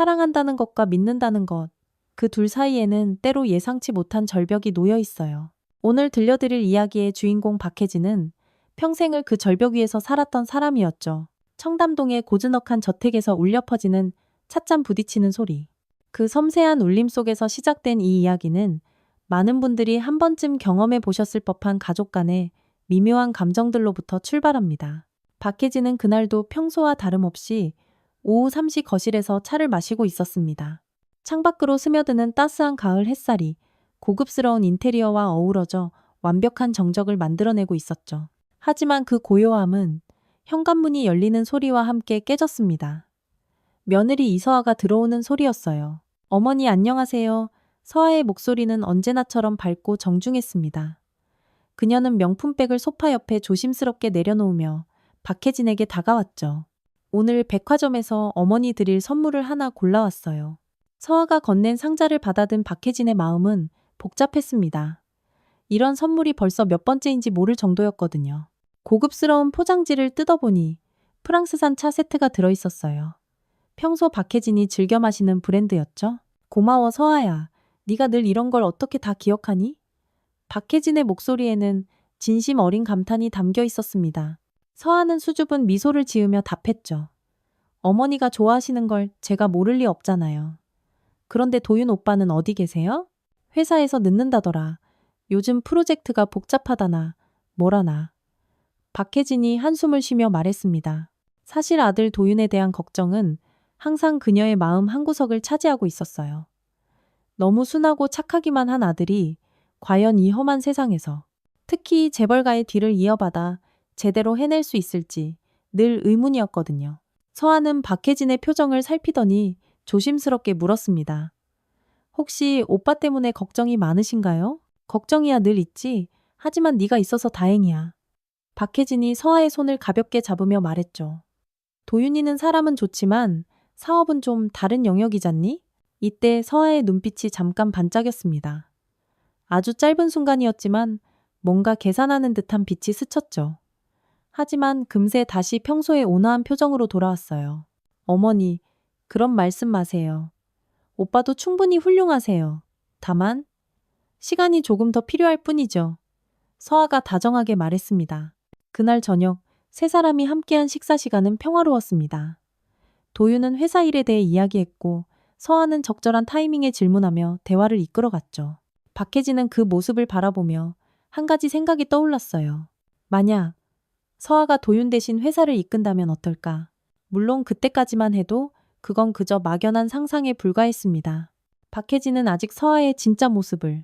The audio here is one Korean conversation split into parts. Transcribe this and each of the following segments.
사랑한다는 것과 믿는다는 것, 그 둘 사이에는 때로 예상치 못한 절벽이 놓여 있어요. 오늘 들려드릴 이야기의 주인공 박혜진은 평생을 그 절벽 위에서 살았던 사람이었죠. 청담동의 고즈넉한 저택에서 울려 퍼지는 찻잔 부딪히는 소리. 그 섬세한 울림 속에서 시작된 이 이야기는 많은 분들이 한 번쯤 경험해 보셨을 법한 가족 간의 미묘한 감정들로부터 출발합니다. 박혜진은 그날도 평소와 다름없이 오후 3시 거실에서 차를 마시고 있었습니다. 창밖으로 스며드는 따스한 가을 햇살이 고급스러운 인테리어와 어우러져 완벽한 정적을 만들어내고 있었죠. 하지만 그 고요함은 현관문이 열리는 소리와 함께 깨졌습니다. 며느리 이서아가 들어오는 소리였어요. 어머니 안녕하세요. 서아의 목소리는 언제나처럼 밝고 정중했습니다. 그녀는 명품백을 소파 옆에 조심스럽게 내려놓으며 박혜진에게 다가왔죠. 오늘 백화점에서 어머니 드릴 선물을 하나 골라왔어요. 서아가 건넨 상자를 받아든 박혜진의 마음은 복잡했습니다. 이런 선물이 벌써 몇 번째인지 모를 정도였거든요. 고급스러운 포장지를 뜯어보니 프랑스산 차 세트가 들어있었어요. 평소 박혜진이 즐겨 마시는 브랜드였죠. 고마워 서아야. 네가 늘 이런 걸 어떻게 다 기억하니? 박혜진의 목소리에는 진심 어린 감탄이 담겨 있었습니다. 서아는 수줍은 미소를 지으며 답했죠. 어머니가 좋아하시는 걸 제가 모를 리 없잖아요. 그런데 도윤 오빠는 어디 계세요? 회사에서 늦는다더라. 요즘 프로젝트가 복잡하다나 뭐라나. 박혜진이 한숨을 쉬며 말했습니다. 사실 아들 도윤에 대한 걱정은 항상 그녀의 마음 한구석을 차지하고 있었어요. 너무 순하고 착하기만 한 아들이 과연 이 험한 세상에서 특히 재벌가의 뒤를 이어받아 제대로 해낼 수 있을지 늘 의문이었거든요. 서아는 박혜진의 표정을 살피더니 조심스럽게 물었습니다. 혹시 오빠 때문에 걱정이 많으신가요? 걱정이야 늘 있지. 하지만 네가 있어서 다행이야. 박혜진이 서아의 손을 가볍게 잡으며 말했죠. 도윤이는 사람은 좋지만 사업은 좀 다른 영역이잖니? 이때 서아의 눈빛이 잠깐 반짝였습니다. 아주 짧은 순간이었지만 뭔가 계산하는 듯한 빛이 스쳤죠. 하지만 금세 다시 평소의 온화한 표정으로 돌아왔어요. 어머니, 그런 말씀 마세요. 오빠도 충분히 훌륭하세요. 다만 시간이 조금 더 필요할 뿐이죠. 서아가 다정하게 말했습니다. 그날 저녁 세 사람이 함께한 식사 시간은 평화로웠습니다. 도윤은 회사 일에 대해 이야기했고 서아는 적절한 타이밍에 질문하며 대화를 이끌어갔죠. 박혜진은 그 모습을 바라보며 한 가지 생각이 떠올랐어요. 만약 서아가 도윤 대신 회사를 이끈다면 어떨까? 물론 그때까지만 해도 그건 그저 막연한 상상에 불과했습니다. 박혜진은 아직 서아의 진짜 모습을,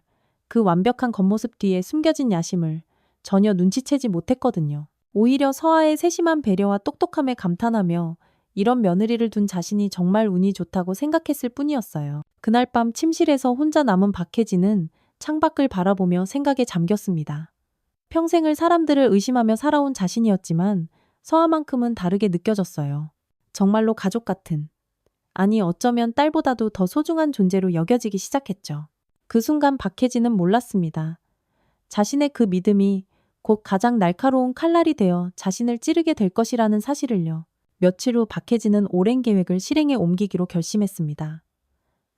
그 완벽한 겉모습 뒤에 숨겨진 야심을 전혀 눈치채지 못했거든요. 오히려 서아의 세심한 배려와 똑똑함에 감탄하며 이런 며느리를 둔 자신이 정말 운이 좋다고 생각했을 뿐이었어요. 그날 밤 침실에서 혼자 남은 박혜진은 창밖을 바라보며 생각에 잠겼습니다. 평생을 사람들을 의심하며 살아온 자신이었지만 서아만큼은 다르게 느껴졌어요. 정말로 가족 같은, 아니 어쩌면 딸보다도 더 소중한 존재로 여겨지기 시작했죠. 그 순간 박혜진은 몰랐습니다. 자신의 그 믿음이 곧 가장 날카로운 칼날이 되어 자신을 찌르게 될 것이라는 사실을요. 며칠 후 박혜진은 오랜 계획을 실행에 옮기기로 결심했습니다.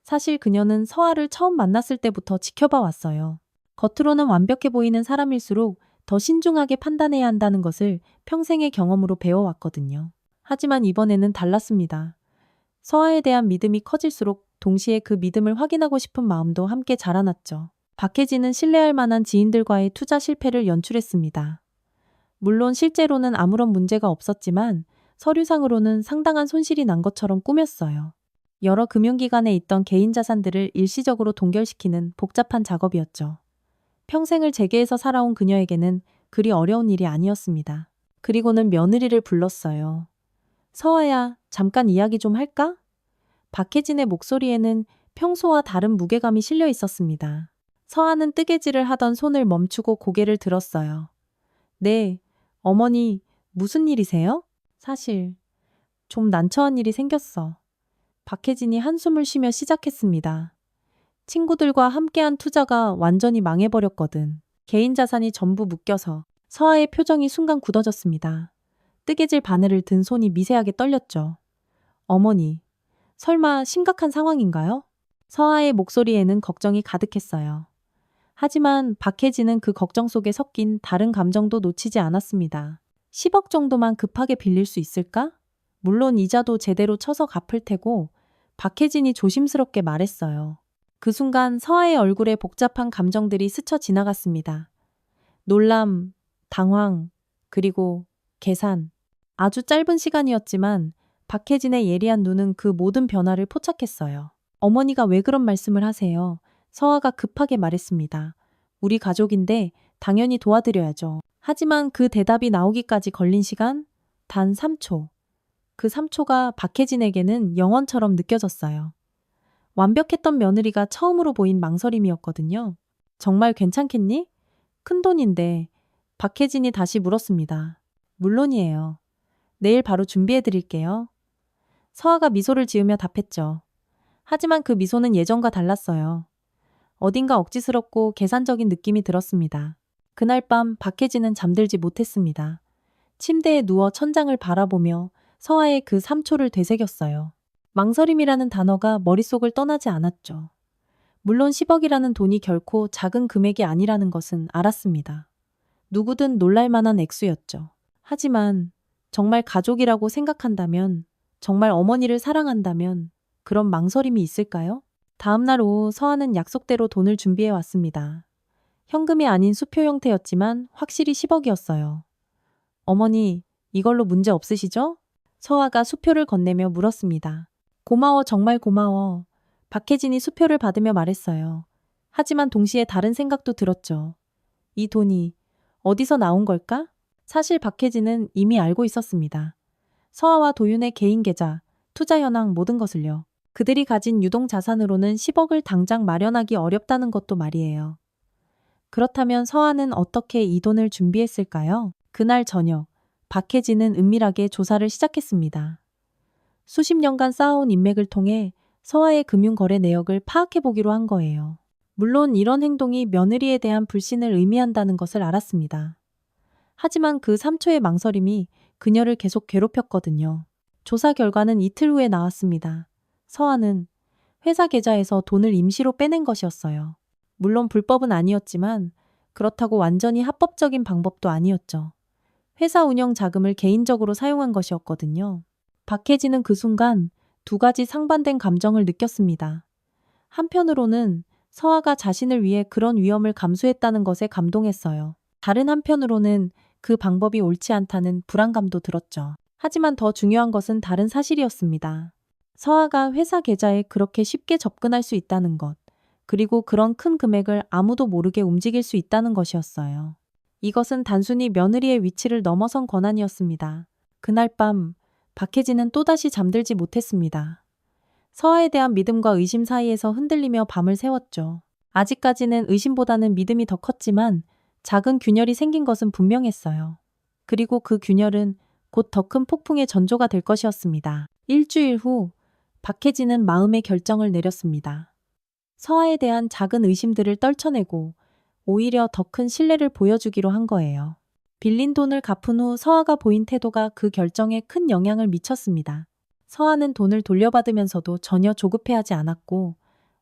사실 그녀는 서아를 처음 만났을 때부터 지켜봐 왔어요. 겉으로는 완벽해 보이는 사람일수록 더 신중하게 판단해야 한다는 것을 평생의 경험으로 배워왔거든요. 하지만 이번에는 달랐습니다. 서아에 대한 믿음이 커질수록 동시에 그 믿음을 확인하고 싶은 마음도 함께 자라났죠. 박혜진은 신뢰할 만한 지인들과의 투자 실패를 연출했습니다. 물론 실제로는 아무런 문제가 없었지만 서류상으로는 상당한 손실이 난 것처럼 꾸몄어요. 여러 금융기관에 있던 개인 자산들을 일시적으로 동결시키는 복잡한 작업이었죠. 평생을 재계에서 살아온 그녀에게는 그리 어려운 일이 아니었습니다. 그리고는 며느리를 불렀어요. 서아야, 잠깐 이야기 좀 할까? 박혜진의 목소리에는 평소와 다른 무게감이 실려 있었습니다. 서아는 뜨개질을 하던 손을 멈추고 고개를 들었어요. 네, 어머니, 무슨 일이세요? 사실 좀 난처한 일이 생겼어. 박혜진이 한숨을 쉬며 시작했습니다. 친구들과 함께한 투자가 완전히 망해버렸거든. 개인 자산이 전부 묶여서. 서아의 표정이 순간 굳어졌습니다. 뜨개질 바늘을 든 손이 미세하게 떨렸죠. 어머니, 설마 심각한 상황인가요? 서아의 목소리에는 걱정이 가득했어요. 하지만 박혜진은 그 걱정 속에 섞인 다른 감정도 놓치지 않았습니다. 10억 정도만 급하게 빌릴 수 있을까? 물론 이자도 제대로 쳐서 갚을 테고, 박혜진이 조심스럽게 말했어요. 그 순간 서아의 얼굴에 복잡한 감정들이 스쳐 지나갔습니다. 놀람, 당황, 그리고 계산. 아주 짧은 시간이었지만 박혜진의 예리한 눈은 그 모든 변화를 포착했어요. 어머니가 왜 그런 말씀을 하세요? 서아가 급하게 말했습니다. 우리 가족인데 당연히 도와드려야죠. 하지만 그 대답이 나오기까지 걸린 시간? 단 3초. 그 3초가 박혜진에게는 영원처럼 느껴졌어요. 완벽했던 며느리가 처음으로 보인 망설임이었거든요. 정말 괜찮겠니? 큰돈인데. 박혜진이 다시 물었습니다. 물론이에요. 내일 바로 준비해 드릴게요. 서아가 미소를 지으며 답했죠. 하지만 그 미소는 예전과 달랐어요. 어딘가 억지스럽고 계산적인 느낌이 들었습니다. 그날 밤 박혜진은 잠들지 못했습니다. 침대에 누워 천장을 바라보며 서아의 그 3초를 되새겼어요. 망설임이라는 단어가 머릿속을 떠나지 않았죠. 물론 10억이라는 돈이 결코 작은 금액이 아니라는 것은 알았습니다. 누구든 놀랄 만한 액수였죠. 하지만 정말 가족이라고 생각한다면, 정말 어머니를 사랑한다면 그런 망설임이 있을까요? 다음 날 오후 서아는 약속대로 돈을 준비해 왔습니다. 현금이 아닌 수표 형태였지만 확실히 10억이었어요. 어머니, 이걸로 문제 없으시죠? 서아가 수표를 건네며 물었습니다. 고마워, 정말 고마워. 박혜진이 수표를 받으며 말했어요. 하지만 동시에 다른 생각도 들었죠. 이 돈이 어디서 나온 걸까? 사실 박혜진은 이미 알고 있었습니다. 서아와 도윤의 개인 계좌, 투자 현황 모든 것을요. 그들이 가진 유동 자산으로는 10억을 당장 마련하기 어렵다는 것도 말이에요. 그렇다면 서아는 어떻게 이 돈을 준비했을까요? 그날 저녁, 박혜진은 은밀하게 조사를 시작했습니다. 수십 년간 쌓아온 인맥을 통해 서아의 금융거래 내역을 파악해보기로 한 거예요. 물론 이런 행동이 며느리에 대한 불신을 의미한다는 것을 알았습니다. 하지만 그 3초의 망설임이 그녀를 계속 괴롭혔거든요. 조사 결과는 이틀 후에 나왔습니다. 서아는 회사 계좌에서 돈을 임시로 빼낸 것이었어요. 물론 불법은 아니었지만 그렇다고 완전히 합법적인 방법도 아니었죠. 회사 운영 자금을 개인적으로 사용한 것이었거든요. 박혜진은 그 순간 두 가지 상반된 감정을 느꼈습니다. 한편으로는 서아가 자신을 위해 그런 위험을 감수했다는 것에 감동했어요. 다른 한편으로는 그 방법이 옳지 않다는 불안감도 들었죠. 하지만 더 중요한 것은 다른 사실이었습니다. 서아가 회사 계좌에 그렇게 쉽게 접근할 수 있다는 것, 그리고 그런 큰 금액을 아무도 모르게 움직일 수 있다는 것이었어요. 이것은 단순히 며느리의 위치를 넘어선 권한이었습니다. 그날 밤 박혜진은 또다시 잠들지 못했습니다. 서아에 대한 믿음과 의심 사이에서 흔들리며 밤을 새웠죠. 아직까지는 의심보다는 믿음이 더 컸지만 작은 균열이 생긴 것은 분명했어요. 그리고 그 균열은 곧 더 큰 폭풍의 전조가 될 것이었습니다. 일주일 후 박혜진은 마음의 결정을 내렸습니다. 서아에 대한 작은 의심들을 떨쳐내고 오히려 더 큰 신뢰를 보여주기로 한 거예요. 빌린 돈을 갚은 후 서아가 보인 태도가 그 결정에 큰 영향을 미쳤습니다. 서아는 돈을 돌려받으면서도 전혀 조급해하지 않았고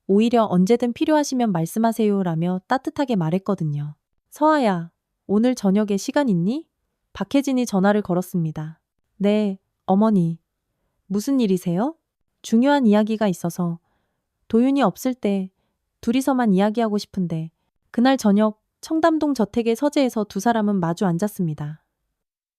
오히려 언제든 필요하시면 말씀하세요라며 따뜻하게 말했거든요. 서아야, 오늘 저녁에 시간 있니? 박혜진이 전화를 걸었습니다. 네, 어머니. 무슨 일이세요? 중요한 이야기가 있어서 도윤이 없을 때 둘이서만 이야기하고 싶은데 그날 저녁 청담동 저택의 서재에서 두 사람은 마주 앉았습니다.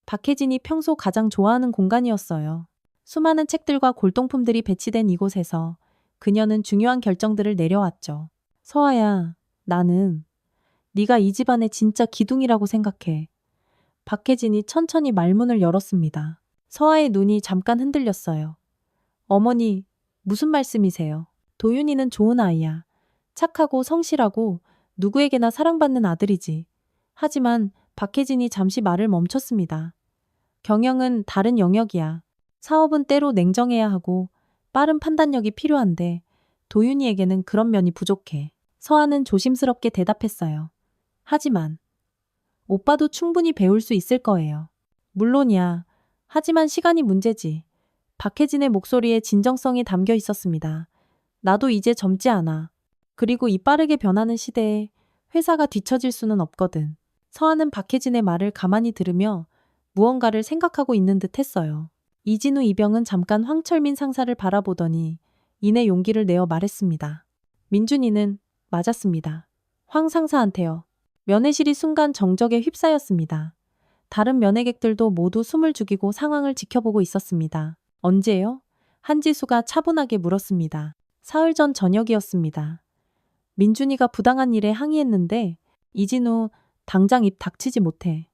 박혜진이 평소 가장 좋아하는 공간이었어요. 수많은 책들과 골동품들이 배치된 이곳에서 그녀는 중요한 결정들을 내려왔죠. 서아야, 나는 네가 이 집안의 진짜 기둥이라고 생각해. 박혜진이 천천히 말문을 열었습니다. 서아의 눈이 잠깐 흔들렸어요. 어머니, 무슨 말씀이세요? 도윤이는 좋은 아이야. 착하고 성실하고 누구에게나 사랑받는 아들이지. 하지만 박혜진이 잠시 말을 멈췄습니다. 경영은 다른 영역이야. 사업은 때로 냉정해야 하고 빠른 판단력이 필요한데 도윤이에게는 그런 면이 부족해. 서아는 조심스럽게 대답했어요. 하지만 오빠도 충분히 배울 수 있을 거예요. 물론이야. 하지만 시간이 문제지. 박혜진의 목소리에 진정성이 담겨 있었습니다. 나도 이제 젊지 않아. 그리고 이 빠르게 변하는 시대에 회사가 뒤처질 수는 없거든. 서아는 박혜진의 말을 가만히 들으며 무언가를 생각하고 있는 듯 했어요. 이진우 이병은 잠깐 황철민 상사를 바라보더니 이내 용기를 내어 말했습니다. 민준이는 맞았습니다. 황 상사한테요. 면회실이 순간 정적에 휩싸였습니다. 다른 면회객들도 모두 숨을 죽이고 상황을 지켜보고 있었습니다. 언제요? 한지수가 차분하게 물었습니다. 사흘 전 저녁이었습니다. 민준이가 부당한 일에 항의했는데 이진우 당장 입 닥치지 못해.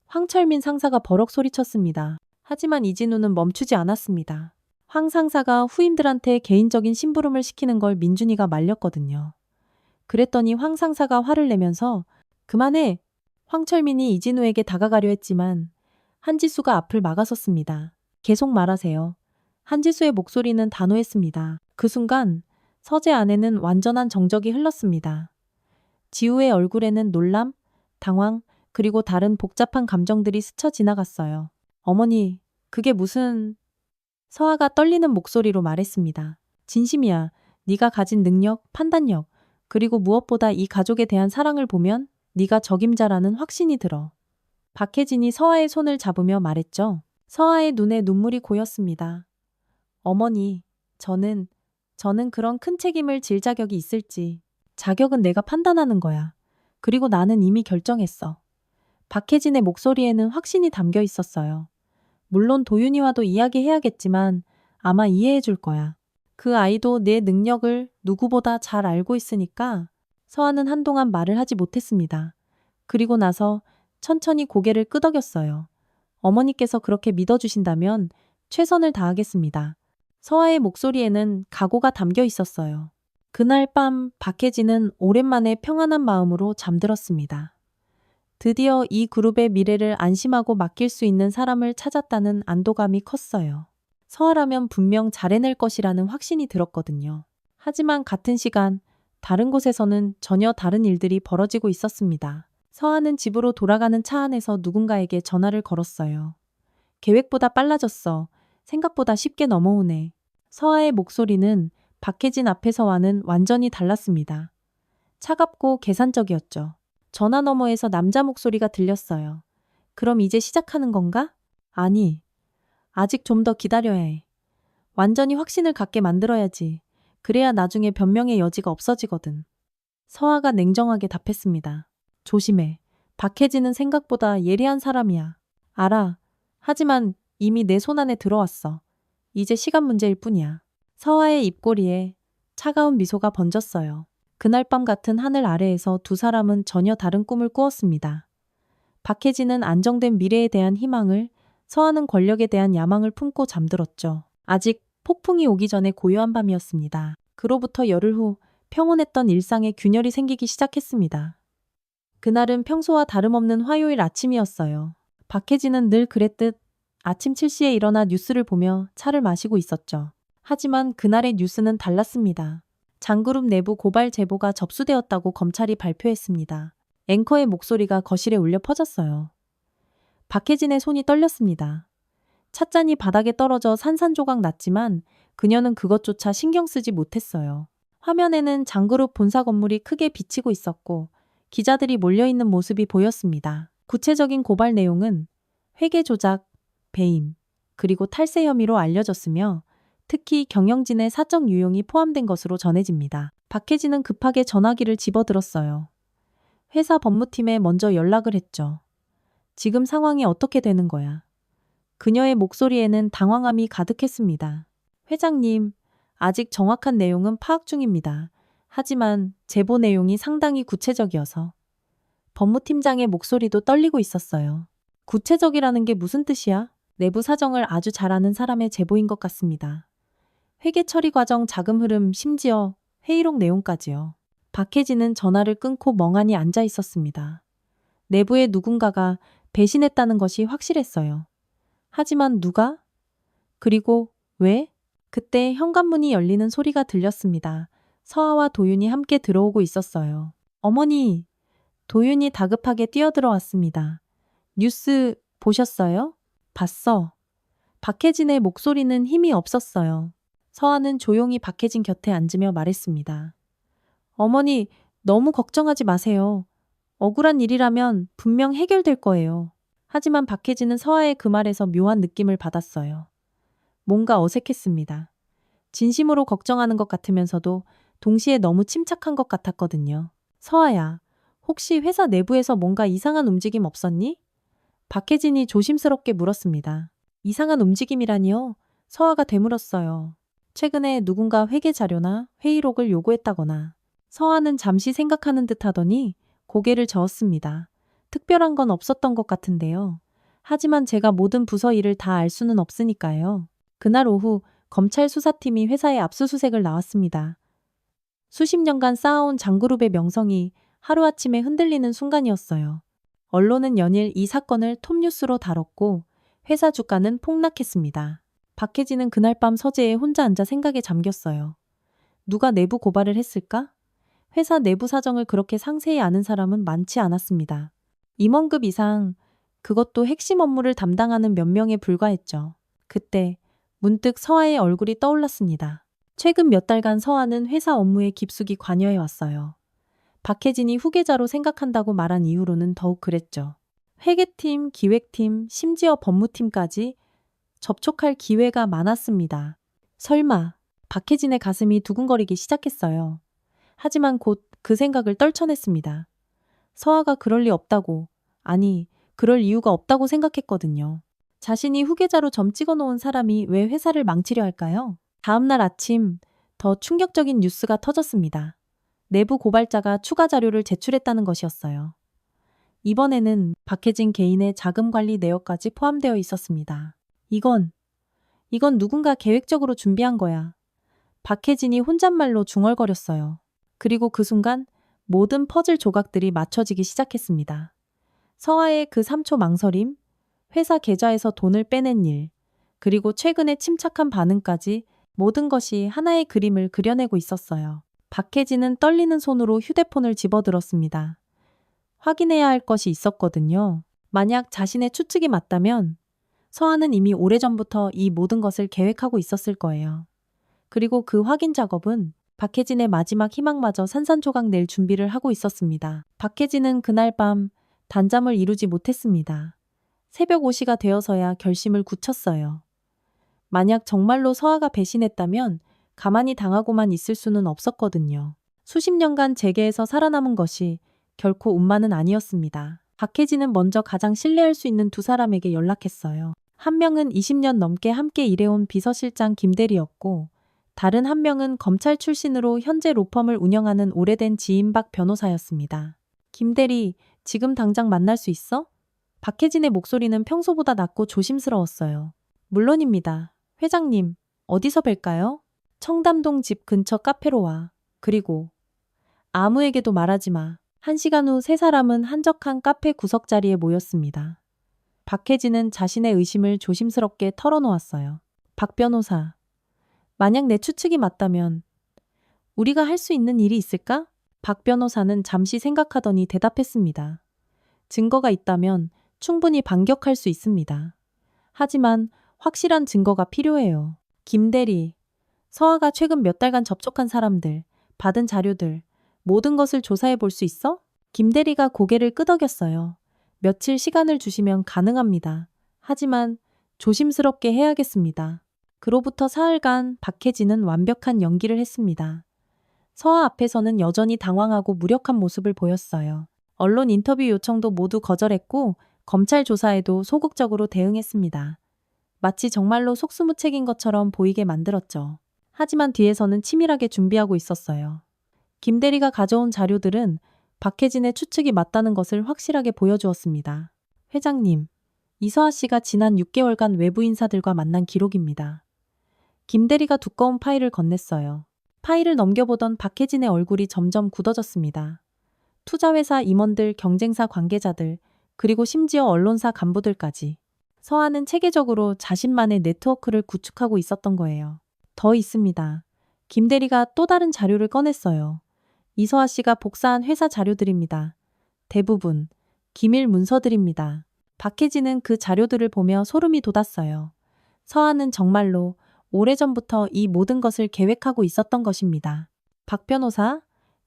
황철민 상사가 버럭 소리쳤습니다. 하지만 이진우는 멈추지 않았습니다. 황 상사가 후임들한테 개인적인 심부름을 시키는 걸 민준이가 말렸거든요. 그랬더니 황 상사가 화를 내면서 그만해! 황철민이 이진우에게 다가가려 했지만 한지수가 앞을 막아섰습니다. 계속 말하세요. 한지수의 목소리는 단호했습니다. 그 순간 서재 안에는 완전한 정적이 흘렀습니다. 지우의 얼굴에는 놀람, 당황, 그리고 다른 복잡한 감정들이 스쳐 지나갔어요. 어머니, 그게 무슨... 서아가 떨리는 목소리로 말했습니다. 진심이야. 네가 가진 능력, 판단력, 그리고 무엇보다 이 가족에 대한 사랑을 보면 네가 적임자라는 확신이 들어. 박혜진이 서아의 손을 잡으며 말했죠. 서아의 눈에 눈물이 고였습니다. 어머니, 저는 그런 큰 책임을 질 자격이 있을지. 자격은 내가 판단하는 거야. 그리고 나는 이미 결정했어. 박혜진의 목소리에는 확신이 담겨 있었어요. 물론 도윤이와도 이야기해야겠지만 아마 이해해 줄 거야. 그 아이도 내 능력을 누구보다 잘 알고 있으니까. 서아는 한동안 말을 하지 못했습니다. 그리고 나서 천천히 고개를 끄덕였어요. 어머니께서 그렇게 믿어주신다면 최선을 다하겠습니다. 서아의 목소리에는 각오가 담겨 있었어요. 그날 밤 박혜진은 오랜만에 평안한 마음으로 잠들었습니다. 드디어 이 그룹의 미래를 안심하고 맡길 수 있는 사람을 찾았다는 안도감이 컸어요. 서아라면 분명 잘해낼 것이라는 확신이 들었거든요. 하지만 같은 시간 다른 곳에서는 전혀 다른 일들이 벌어지고 있었습니다. 서아는 집으로 돌아가는 차 안에서 누군가에게 전화를 걸었어요. 계획보다 빨라졌어. 생각보다 쉽게 넘어오네. 서아의 목소리는 박혜진 앞에서와는 완전히 달랐습니다. 차갑고 계산적이었죠. 전화 너머에서 남자 목소리가 들렸어요. 그럼 이제 시작하는 건가? 아니, 아직 좀 더 기다려야 해. 완전히 확신을 갖게 만들어야지. 그래야 나중에 변명의 여지가 없어지거든. 서아가 냉정하게 답했습니다. 조심해. 박혜진은 생각보다 예리한 사람이야. 알아. 하지만 이미 내 손 안에 들어왔어. 이제 시간 문제일 뿐이야. 서아의 입꼬리에 차가운 미소가 번졌어요. 그날 밤 같은 하늘 아래에서 두 사람은 전혀 다른 꿈을 꾸었습니다. 박혜진은 안정된 미래에 대한 희망을, 서아는 권력에 대한 야망을 품고 잠들었죠. 아직 폭풍이 오기 전에 고요한 밤이었습니다. 그로부터 열흘 후 평온했던 일상에 균열이 생기기 시작했습니다. 그날은 평소와 다름없는 화요일 아침이었어요. 박혜진은 늘 그랬듯 아침 7시에 일어나 뉴스를 보며 차를 마시고 있었죠. 하지만 그날의 뉴스는 달랐습니다. 장그룹 내부 고발 제보가 접수되었다고 검찰이 발표했습니다. 앵커의 목소리가 거실에 울려 퍼졌어요. 박혜진의 손이 떨렸습니다. 찻잔이 바닥에 떨어져 산산조각 났지만 그녀는 그것조차 신경 쓰지 못했어요. 화면에는 장그룹 본사 건물이 크게 비치고 있었고 기자들이 몰려있는 모습이 보였습니다. 구체적인 고발 내용은 회계 조작, 배임, 그리고 탈세 혐의로 알려졌으며 특히 경영진의 사적 유용이 포함된 것으로 전해집니다. 박혜진은 급하게 전화기를 집어들었어요. 회사 법무팀에 먼저 연락을 했죠. 지금 상황이 어떻게 되는 거야? 그녀의 목소리에는 당황함이 가득했습니다. 회장님, 아직 정확한 내용은 파악 중입니다. 하지만 제보 내용이 상당히 구체적이어서. 법무팀장의 목소리도 떨리고 있었어요. 구체적이라는 게 무슨 뜻이야? 내부 사정을 아주 잘 아는 사람의 제보인 것 같습니다. 회계 처리 과정, 자금 흐름, 심지어 회의록 내용까지요. 박혜진은 전화를 끊고 멍하니 앉아 있었습니다. 내부에 누군가가 배신했다는 것이 확실했어요. 하지만 누가? 그리고 왜? 그때 현관문이 열리는 소리가 들렸습니다. 서아와 도윤이 함께 들어오고 있었어요. 어머니! 도윤이 다급하게 뛰어들어왔습니다. 뉴스 보셨어요? 봤어. 박혜진의 목소리는 힘이 없었어요. 서아는 조용히 박혜진 곁에 앉으며 말했습니다. 어머니, 너무 걱정하지 마세요. 억울한 일이라면 분명 해결될 거예요. 하지만 박혜진은 서아의 그 말에서 묘한 느낌을 받았어요. 뭔가 어색했습니다. 진심으로 걱정하는 것 같으면서도 동시에 너무 침착한 것 같았거든요. 서아야, 혹시 회사 내부에서 뭔가 이상한 움직임 없었니? 박혜진이 조심스럽게 물었습니다. 이상한 움직임이라니요? 서아가 되물었어요. 최근에 누군가 회계 자료나 회의록을 요구했다거나. 서아는 잠시 생각하는 듯 하더니 고개를 저었습니다. 특별한 건 없었던 것 같은데요. 하지만 제가 모든 부서 일을 다 알 수는 없으니까요. 그날 오후 검찰 수사팀이 회사에 압수수색을 나왔습니다. 수십 년간 쌓아온 장그룹의 명성이 하루아침에 흔들리는 순간이었어요. 언론은 연일 이 사건을 톱뉴스로 다뤘고 회사 주가는 폭락했습니다. 박혜진은 그날 밤 서재에 혼자 앉아 생각에 잠겼어요. 누가 내부 고발을 했을까? 회사 내부 사정을 그렇게 상세히 아는 사람은 많지 않았습니다. 임원급 이상, 그것도 핵심 업무를 담당하는 몇 명에 불과했죠. 그때 문득 서아의 얼굴이 떠올랐습니다. 최근 몇 달간 서아는 회사 업무에 깊숙이 관여해 왔어요. 박혜진이 후계자로 생각한다고 말한 이후로는 더욱 그랬죠. 회계팀, 기획팀, 심지어 법무팀까지 접촉할 기회가 많았습니다. 설마, 박혜진의 가슴이 두근거리기 시작했어요. 하지만 곧 그 생각을 떨쳐냈습니다. 서아가 그럴 리 없다고, 아니, 그럴 이유가 없다고 생각했거든요. 자신이 후계자로 점 찍어놓은 사람이 왜 회사를 망치려 할까요? 다음날 아침, 더 충격적인 뉴스가 터졌습니다. 내부 고발자가 추가 자료를 제출했다는 것이었어요. 이번에는 박혜진 개인의 자금 관리 내역까지 포함되어 있었습니다. 이건 누군가 계획적으로 준비한 거야. 박혜진이 혼잣말로 중얼거렸어요. 그리고 그 순간 모든 퍼즐 조각들이 맞춰지기 시작했습니다. 서아의 그 3초 망설임, 회사 계좌에서 돈을 빼낸 일, 그리고 최근의 침착한 반응까지 모든 것이 하나의 그림을 그려내고 있었어요. 박혜진은 떨리는 손으로 휴대폰을 집어들었습니다. 확인해야 할 것이 있었거든요. 만약 자신의 추측이 맞다면 서아는 이미 오래전부터 이 모든 것을 계획하고 있었을 거예요. 그리고 그 확인 작업은 박혜진의 마지막 희망마저 산산조각 낼 준비를 하고 있었습니다. 박혜진은 그날 밤 단잠을 이루지 못했습니다. 새벽 5시가 되어서야 결심을 굳혔어요. 만약 정말로 서아가 배신했다면 가만히 당하고만 있을 수는 없었거든요. 수십 년간 재계에서 살아남은 것이 결코 운만은 아니었습니다. 박혜진은 먼저 가장 신뢰할 수 있는 두 사람에게 연락했어요. 한 명은 20년 넘게 함께 일해온 비서실장 김대리였고, 다른 한 명은 검찰 출신으로 현재 로펌을 운영하는 오래된 지인 박 변호사였습니다. 김대리, 지금 당장 만날 수 있어? 박혜진의 목소리는 평소보다 낮고 조심스러웠어요. 물론입니다. 회장님, 어디서 뵐까요? 청담동 집 근처 카페로 와. 그리고 아무에게도 말하지 마. 1시간 후 세 사람은 한적한 카페 구석자리에 모였습니다. 박혜진은 자신의 의심을 조심스럽게 털어놓았어요. 박 변호사, 만약 내 추측이 맞다면 우리가 할 수 있는 일이 있을까? 박 변호사는 잠시 생각하더니 대답했습니다. 증거가 있다면 충분히 반격할 수 있습니다. 하지만 확실한 증거가 필요해요. 김대리, 서아가 최근 몇 달간 접촉한 사람들, 받은 자료들, 모든 것을 조사해 볼 수 있어? 김대리가 고개를 끄덕였어요. 며칠 시간을 주시면 가능합니다. 하지만 조심스럽게 해야겠습니다. 그로부터 사흘간 박혜진은 완벽한 연기를 했습니다. 서아 앞에서는 여전히 당황하고 무력한 모습을 보였어요. 언론 인터뷰 요청도 모두 거절했고 검찰 조사에도 소극적으로 대응했습니다. 마치 정말로 속수무책인 것처럼 보이게 만들었죠. 하지만 뒤에서는 치밀하게 준비하고 있었어요. 김 대리가 가져온 자료들은 박혜진의 추측이 맞다는 것을 확실하게 보여주었습니다. 회장님, 이서아 씨가 지난 6개월간 외부 인사들과 만난 기록입니다. 김 대리가 두꺼운 파일을 건넸어요. 파일을 넘겨보던 박혜진의 얼굴이 점점 굳어졌습니다. 투자회사 임원들, 경쟁사 관계자들, 그리고 심지어 언론사 간부들까지. 서아는 체계적으로 자신만의 네트워크를 구축하고 있었던 거예요. 더 있습니다. 김 대리가 또 다른 자료를 꺼냈어요. 이서아 씨가 복사한 회사 자료들입니다. 대부분 기밀 문서들입니다. 박혜진은 그 자료들을 보며 소름이 돋았어요. 서아는 정말로 오래전부터 이 모든 것을 계획하고 있었던 것입니다. 박 변호사,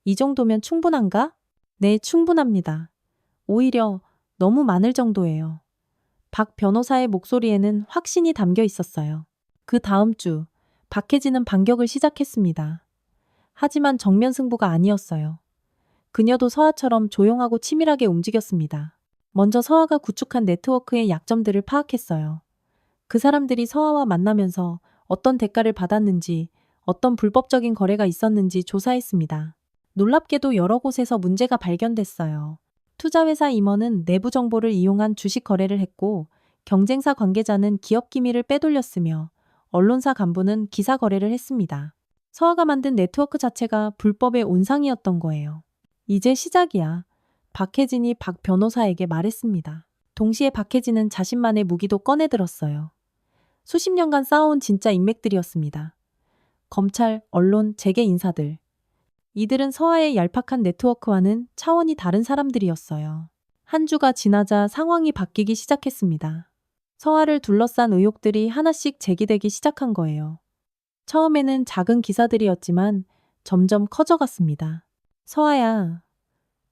이 정도면 충분한가? 네, 충분합니다. 오히려 너무 많을 정도예요. 박 변호사의 목소리에는 확신이 담겨 있었어요. 그 다음 주, 박혜진은 반격을 시작했습니다. 하지만 정면 승부가 아니었어요. 그녀도 서아처럼 조용하고 치밀하게 움직였습니다. 먼저 서아가 구축한 네트워크의 약점들을 파악했어요. 그 사람들이 서아와 만나면서 어떤 대가를 받았는지, 어떤 불법적인 거래가 있었는지 조사했습니다. 놀랍게도 여러 곳에서 문제가 발견됐어요. 투자회사 임원은 내부 정보를 이용한 주식 거래를 했고, 경쟁사 관계자는 기업 기밀을 빼돌렸으며, 언론사 간부는 기사 거래를 했습니다. 서아가 만든 네트워크 자체가 불법의 온상이었던 거예요. 이제 시작이야. 박혜진이 박 변호사에게 말했습니다. 동시에 박혜진은 자신만의 무기도 꺼내들었어요. 수십 년간 쌓아온 진짜 인맥들이었습니다. 검찰, 언론, 재계 인사들. 이들은 서아의 얄팍한 네트워크와는 차원이 다른 사람들이었어요. 한 주가 지나자 상황이 바뀌기 시작했습니다. 서아를 둘러싼 의혹들이 하나씩 제기되기 시작한 거예요. 처음에는 작은 기사들이었지만 점점 커져갔습니다. 서아야.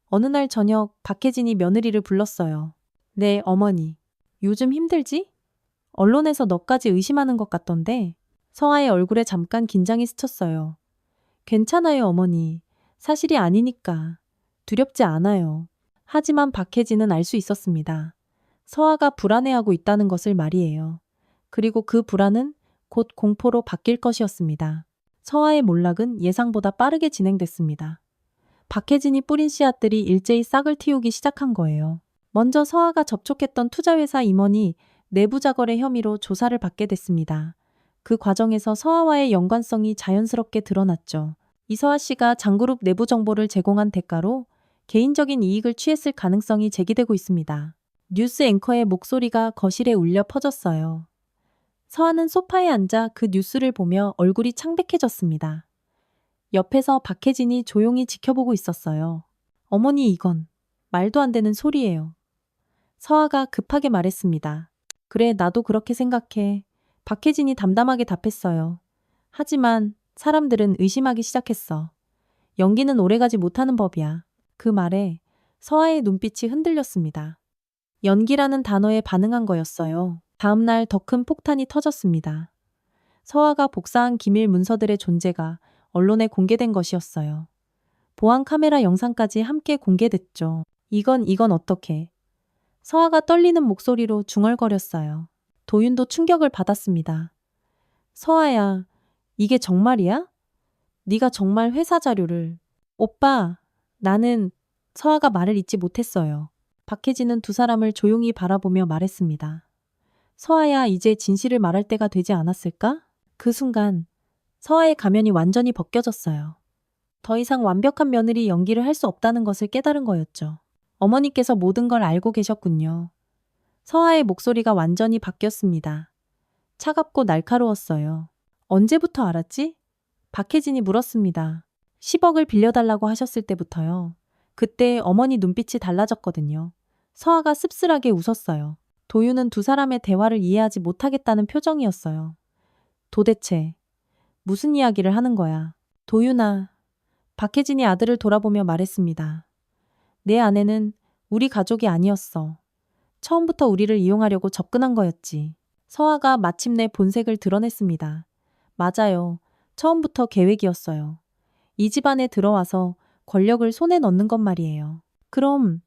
어느 날 저녁 박혜진이 며느리를 불렀어요. 네, 어머니. 요즘 힘들지? 언론에서 너까지 의심하는 것 같던데. 서아의 얼굴에 잠깐 긴장이 스쳤어요. 괜찮아요, 어머니. 사실이 아니니까. 두렵지 않아요. 하지만 박혜진은 알 수 있었습니다. 서아가 불안해하고 있다는 것을 말이에요. 그리고 그 불안은 곧 공포로 바뀔 것이었습니다. 서아의 몰락은 예상보다 빠르게 진행됐습니다. 박혜진이 뿌린 씨앗들이 일제히 싹을 틔우기 시작한 거예요. 먼저 서아가 접촉했던 투자회사 임원이 내부자 거래 혐의로 조사를 받게 됐습니다. 그 과정에서 서아와의 연관성이 자연스럽게 드러났죠. 이서아 씨가 장그룹 내부 정보를 제공한 대가로 개인적인 이익을 취했을 가능성이 제기되고 있습니다. 뉴스 앵커의 목소리가 거실에 울려 퍼졌어요. 서아는 소파에 앉아 그 뉴스를 보며 얼굴이 창백해졌습니다. 옆에서 박혜진이 조용히 지켜보고 있었어요. 어머니, 이건 말도 안 되는 소리예요. 서아가 급하게 말했습니다. 그래, 나도 그렇게 생각해. 박혜진이 담담하게 답했어요. 하지만 사람들은 의심하기 시작했어. 연기는 오래가지 못하는 법이야. 그 말에 서아의 눈빛이 흔들렸습니다. 연기라는 단어에 반응한 거였어요. 다음 날 더 큰 폭탄이 터졌습니다. 서아가 복사한 기밀 문서들의 존재가 언론에 공개된 것이었어요. 보안 카메라 영상까지 함께 공개됐죠. 이건 어떻게? 서아가 떨리는 목소리로 중얼거렸어요. 도윤도 충격을 받았습니다. 서아야, 이게 정말이야? 네가 정말 회사 자료를... 오빠, 나는... 서아가 말을 잇지 못했어요. 박혜진은 두 사람을 조용히 바라보며 말했습니다. 서아야, 이제 진실을 말할 때가 되지 않았을까? 그 순간 서아의 가면이 완전히 벗겨졌어요. 더 이상 완벽한 며느리 연기를 할 수 없다는 것을 깨달은 거였죠. 어머니께서 모든 걸 알고 계셨군요. 서아의 목소리가 완전히 바뀌었습니다. 차갑고 날카로웠어요. 언제부터 알았지? 박혜진이 물었습니다. 10억을 빌려달라고 하셨을 때부터요. 그때 어머니 눈빛이 달라졌거든요. 서아가 씁쓸하게 웃었어요. 도윤은 두 사람의 대화를 이해하지 못하겠다는 표정이었어요. 도대체 무슨 이야기를 하는 거야? 도윤아, 박혜진이 아들을 돌아보며 말했습니다. 내 아내는 우리 가족이 아니었어. 처음부터 우리를 이용하려고 접근한 거였지. 서아가 마침내 본색을 드러냈습니다. 맞아요. 처음부터 계획이었어요. 이 집안에 들어와서 권력을 손에 넣는 것 말이에요. 그럼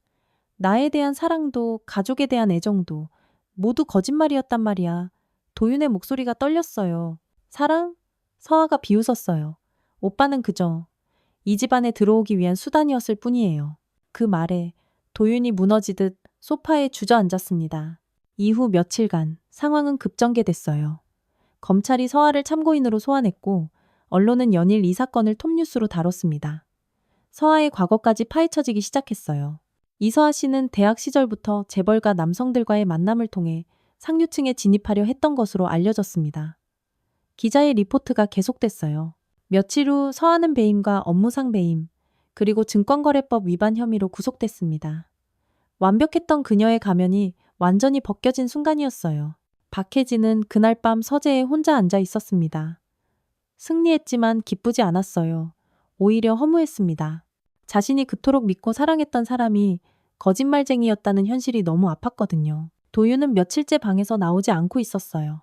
나에 대한 사랑도 가족에 대한 애정도 모두 거짓말이었단 말이야. 도윤의 목소리가 떨렸어요. 사랑? 서아가 비웃었어요. 오빠는 그저 이 집안에 들어오기 위한 수단이었을 뿐이에요. 그 말에 도윤이 무너지듯 소파에 주저앉았습니다. 이후 며칠간 상황은 급전개됐어요. 검찰이 서아를 참고인으로 소환했고 언론은 연일 이 사건을 톱뉴스로 다뤘습니다. 서아의 과거까지 파헤쳐지기 시작했어요. 이서아 씨는 대학 시절부터 재벌가 남성들과의 만남을 통해 상류층에 진입하려 했던 것으로 알려졌습니다. 기자의 리포트가 계속됐어요. 며칠 후 서아는 배임과 업무상 배임, 그리고 증권거래법 위반 혐의로 구속됐습니다. 완벽했던 그녀의 가면이 완전히 벗겨진 순간이었어요. 박혜진은 그날 밤 서재에 혼자 앉아 있었습니다. 승리했지만 기쁘지 않았어요. 오히려 허무했습니다. 자신이 그토록 믿고 사랑했던 사람이 거짓말쟁이였다는 현실이 너무 아팠거든요. 도윤은 며칠째 방에서 나오지 않고 있었어요.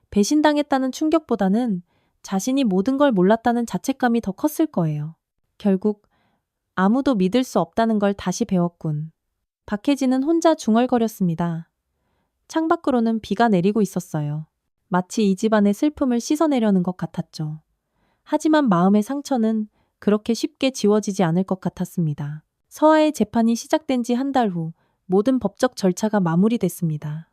배신당했다는 충격보다는 자신이 모든 걸 몰랐다는 자책감이 더 컸을 거예요. 결국 아무도 믿을 수 없다는 걸 다시 배웠군. 박혜진은 혼자 중얼거렸습니다. 창밖으로는 비가 내리고 있었어요. 마치 이 집안의 슬픔을 씻어내려는 것 같았죠. 하지만 마음의 상처는 그렇게 쉽게 지워지지 않을 것 같았습니다. 서아의 재판이 시작된 지 한 달 후 모든 법적 절차가 마무리됐습니다.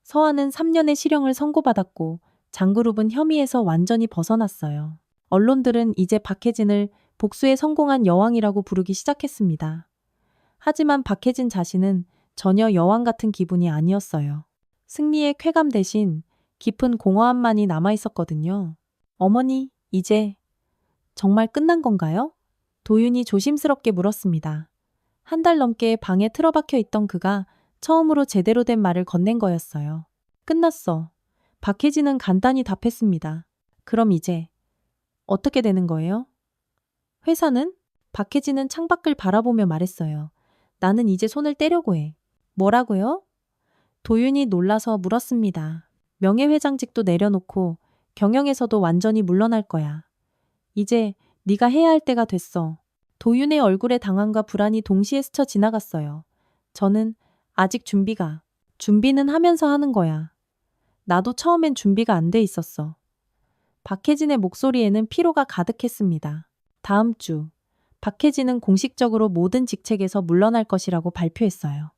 서아는 3년의 실형을 선고받았고 장그룹은 혐의에서 완전히 벗어났어요. 언론들은 이제 박혜진을 복수에 성공한 여왕이라고 부르기 시작했습니다. 하지만 박혜진 자신은 전혀 여왕 같은 기분이 아니었어요. 승리의 쾌감 대신 깊은 공허함만이 남아있었거든요. 어머니, 이제 정말 끝난 건가요? 도윤이 조심스럽게 물었습니다. 한 달 넘게 방에 틀어박혀 있던 그가 처음으로 제대로 된 말을 건넨 거였어요. 끝났어. 박혜진은 간단히 답했습니다. 그럼 이제 어떻게 되는 거예요? 회사는? 박혜진은 창밖을 바라보며 말했어요. 나는 이제 손을 떼려고 해. 뭐라고요? 도윤이 놀라서 물었습니다. 명예회장직도 내려놓고 경영에서도 완전히 물러날 거야. 이제 네가 해야 할 때가 됐어. 도윤의 얼굴에 당황과 불안이 동시에 스쳐 지나갔어요. 저는 아직 준비는 하면서 하는 거야. 나도 처음엔 준비가 안 돼 있었어. 박혜진의 목소리에는 피로가 가득했습니다. 다음 주, 박혜진은 공식적으로 모든 직책에서 물러날 것이라고 발표했어요.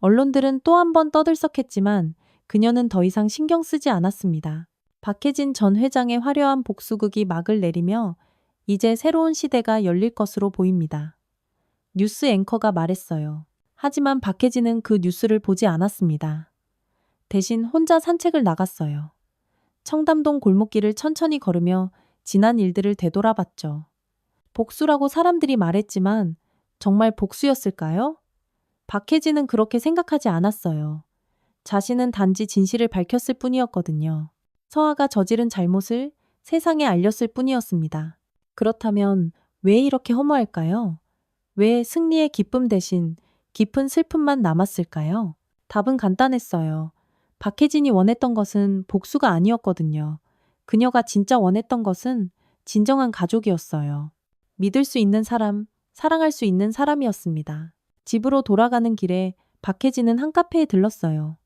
언론들은 또 한 번 떠들썩했지만 그녀는 더 이상 신경 쓰지 않았습니다. 박혜진 전 회장의 화려한 복수극이 막을 내리며 이제 새로운 시대가 열릴 것으로 보입니다. 뉴스 앵커가 말했어요. 하지만 박혜진은 그 뉴스를 보지 않았습니다. 대신 혼자 산책을 나갔어요. 청담동 골목길을 천천히 걸으며 지난 일들을 되돌아봤죠. 복수라고 사람들이 말했지만 정말 복수였을까요? 박혜진은 그렇게 생각하지 않았어요. 자신은 단지 진실을 밝혔을 뿐이었거든요. 서아가 저지른 잘못을 세상에 알렸을 뿐이었습니다. 그렇다면 왜 이렇게 허무할까요? 왜 승리의 기쁨 대신 깊은 슬픔만 남았을까요? 답은 간단했어요. 박혜진이 원했던 것은 복수가 아니었거든요. 그녀가 진짜 원했던 것은 진정한 가족이었어요. 믿을 수 있는 사람, 사랑할 수 있는 사람이었습니다. 집으로 돌아가는 길에 박혜진은 한 카페에 들렀어요.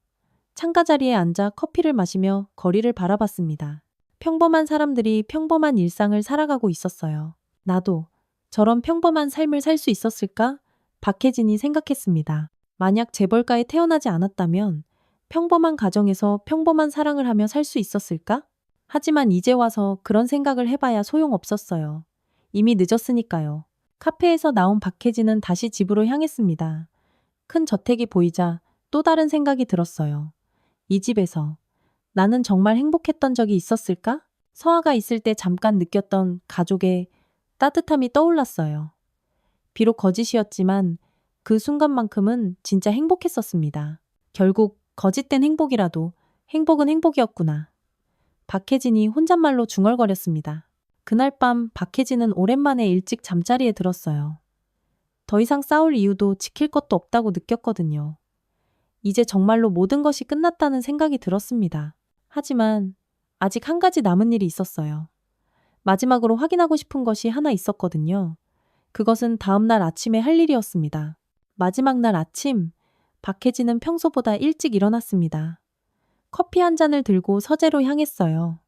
창가 자리에 앉아 커피를 마시며 거리를 바라봤습니다. 평범한 사람들이 평범한 일상을 살아가고 있었어요. 나도 저런 평범한 삶을 살 수 있었을까? 박혜진이 생각했습니다. 만약 재벌가에 태어나지 않았다면 평범한 가정에서 평범한 사랑을 하며 살 수 있었을까? 하지만 이제 와서 그런 생각을 해봐야 소용없었어요. 이미 늦었으니까요. 카페에서 나온 박혜진은 다시 집으로 향했습니다. 큰 저택이 보이자 또 다른 생각이 들었어요. 이 집에서 나는 정말 행복했던 적이 있었을까? 서아가 있을 때 잠깐 느꼈던 가족의 따뜻함이 떠올랐어요. 비록 거짓이었지만 그 순간만큼은 진짜 행복했었습니다. 결국 거짓된 행복이라도 행복은 행복이었구나. 박혜진이 혼잣말로 중얼거렸습니다. 그날 밤 박혜진은 오랜만에 일찍 잠자리에 들었어요. 더 이상 싸울 이유도 지킬 것도 없다고 느꼈거든요. 이제 정말로 모든 것이 끝났다는 생각이 들었습니다. 하지만 아직 한 가지 남은 일이 있었어요. 마지막으로 확인하고 싶은 것이 하나 있었거든요. 그것은 다음 날 아침에 할 일이었습니다. 마지막 날 아침, 박혜진은 평소보다 일찍 일어났습니다. 커피 한 잔을 들고 서재로 향했어요.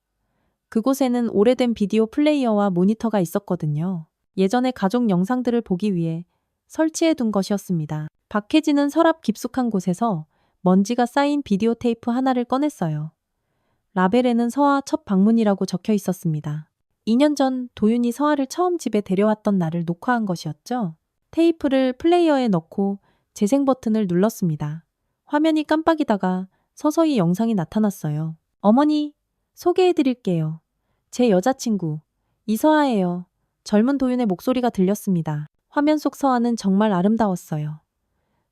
그곳에는 오래된 비디오 플레이어와 모니터가 있었거든요. 예전의 가족 영상들을 보기 위해 설치해 둔 것이었습니다. 박혜진은 서랍 깊숙한 곳에서 먼지가 쌓인 비디오 테이프 하나를 꺼냈어요. 라벨에는 서아 첫 방문이라고 적혀 있었습니다. 2년 전 도윤이 서아를 처음 집에 데려왔던 날을 녹화한 것이었죠. 테이프를 플레이어에 넣고 재생 버튼을 눌렀습니다. 화면이 깜빡이다가 서서히 영상이 나타났어요. 어머니, 소개해드릴게요. 제 여자친구, 이서아예요. 젊은 도윤의 목소리가 들렸습니다. 화면 속 서아는 정말 아름다웠어요.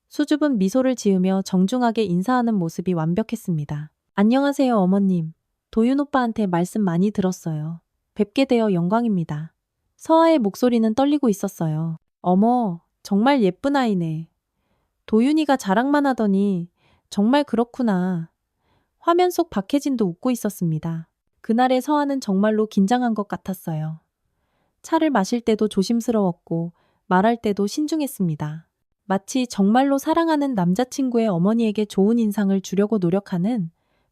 수줍은 미소를 지으며 정중하게 인사하는 모습이 완벽했습니다. 안녕하세요, 어머님. 도윤 오빠한테 말씀 많이 들었어요. 뵙게 되어 영광입니다. 서아의 목소리는 떨리고 있었어요. 어머, 정말 예쁜 아이네. 도윤이가 자랑만 하더니 정말 그렇구나. 화면 속 박혜진도 웃고 있었습니다. 그날의 서아는 정말로 긴장한 것 같았어요. 차를 마실 때도 조심스러웠고 말할 때도 신중했습니다. 마치 정말로 사랑하는 남자친구의 어머니에게 좋은 인상을 주려고 노력하는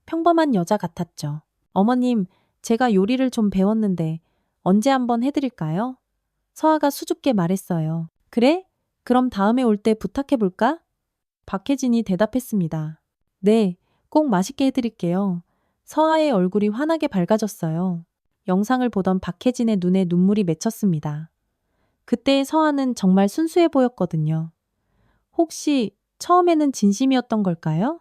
평범한 여자 같았죠. 어머님, 제가 요리를 좀 배웠는데 언제 한번 해드릴까요? 서아가 수줍게 말했어요. 그래? 그럼 다음에 올 때 부탁해볼까? 박혜진이 대답했습니다. 네, 꼭 맛있게 해드릴게요. 서아의 얼굴이 환하게 밝아졌어요. 영상을 보던 박혜진의 눈에 눈물이 맺혔습니다. 그때의 서아는 정말 순수해 보였거든요. 혹시 처음에는 진심이었던 걸까요?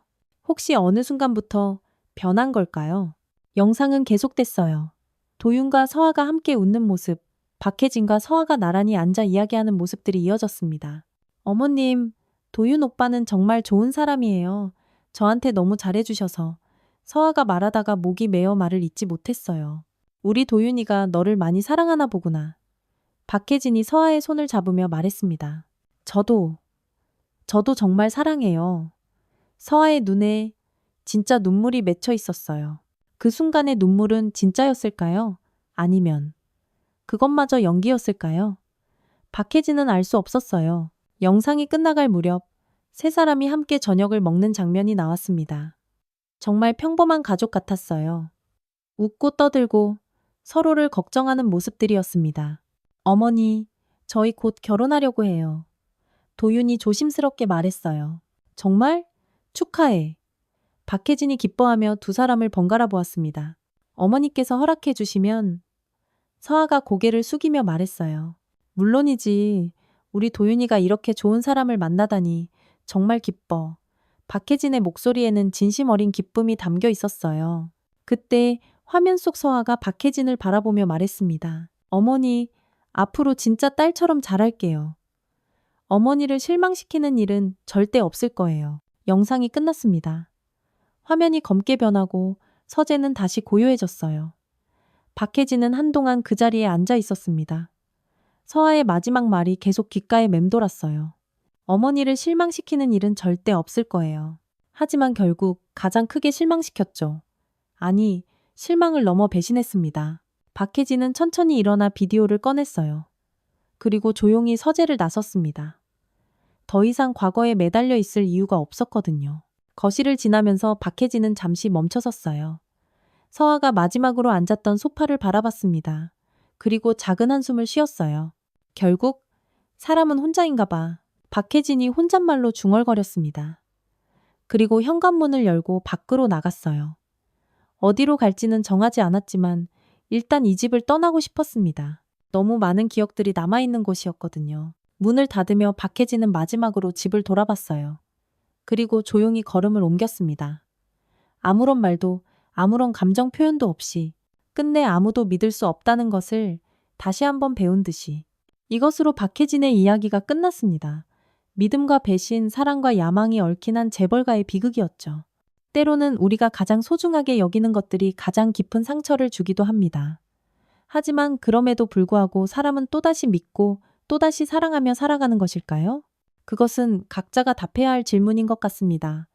혹시 어느 순간부터 변한 걸까요? 영상은 계속됐어요. 도윤과 서아가 함께 웃는 모습, 박혜진과 서아가 나란히 앉아 이야기하는 모습들이 이어졌습니다. 어머님, 도윤 오빠는 정말 좋은 사람이에요. 저한테 너무 잘해주셔서. 서아가 말하다가 목이 메어 말을 잇지 못했어요. 우리 도윤이가 너를 많이 사랑하나 보구나. 박혜진이 서아의 손을 잡으며 말했습니다. 저도 정말 사랑해요. 서아의 눈에 진짜 눈물이 맺혀 있었어요. 그 순간의 눈물은 진짜였을까요? 아니면 그것마저 연기였을까요? 박혜진은 알 수 없었어요. 영상이 끝나갈 무렵 세 사람이 함께 저녁을 먹는 장면이 나왔습니다. 정말 평범한 가족 같았어요. 웃고 떠들고 서로를 걱정하는 모습들이었습니다. 어머니, 저희 곧 결혼하려고 해요. 도윤이 조심스럽게 말했어요. 정말? 축하해. 박혜진이 기뻐하며 두 사람을 번갈아 보았습니다. 어머니께서 허락해 주시면 서아가 고개를 숙이며 말했어요. 물론이지. 우리 도윤이가 이렇게 좋은 사람을 만나다니 정말 기뻐. 박혜진의 목소리에는 진심 어린 기쁨이 담겨 있었어요. 그때 화면 속 서아가 박혜진을 바라보며 말했습니다. 어머니, 앞으로 진짜 딸처럼 잘할게요. 어머니를 실망시키는 일은 절대 없을 거예요. 영상이 끝났습니다. 화면이 검게 변하고 서재는 다시 고요해졌어요. 박혜진은 한동안 그 자리에 앉아 있었습니다. 서아의 마지막 말이 계속 귓가에 맴돌았어요. 어머니를 실망시키는 일은 절대 없을 거예요. 하지만 결국 가장 크게 실망시켰죠. 아니, 실망을 넘어 배신했습니다. 박혜진은 천천히 일어나 비디오를 꺼냈어요. 그리고 조용히 서재를 나섰습니다. 더 이상 과거에 매달려 있을 이유가 없었거든요. 거실을 지나면서 박혜진은 잠시 멈춰섰어요. 서아가 마지막으로 앉았던 소파를 바라봤습니다. 그리고 작은 한숨을 쉬었어요. 결국 사람은 혼자인가 봐. 박혜진이 혼잣말로 중얼거렸습니다. 그리고 현관문을 열고 밖으로 나갔어요. 어디로 갈지는 정하지 않았지만 일단 이 집을 떠나고 싶었습니다. 너무 많은 기억들이 남아있는 곳이었거든요. 문을 닫으며 박혜진은 마지막으로 집을 돌아봤어요. 그리고 조용히 걸음을 옮겼습니다. 아무런 말도 아무런 감정 표현도 없이 끝내 아무도 믿을 수 없다는 것을 다시 한번 배운 듯이. 이것으로 박혜진의 이야기가 끝났습니다. 믿음과 배신, 사랑과 야망이 얽힌 한 재벌가의 비극이었죠. 때로는 우리가 가장 소중하게 여기는 것들이 가장 깊은 상처를 주기도 합니다. 하지만 그럼에도 불구하고 사람은 또다시 믿고 또다시 사랑하며 살아가는 것일까요? 그것은 각자가 답해야 할 질문인 것 같습니다.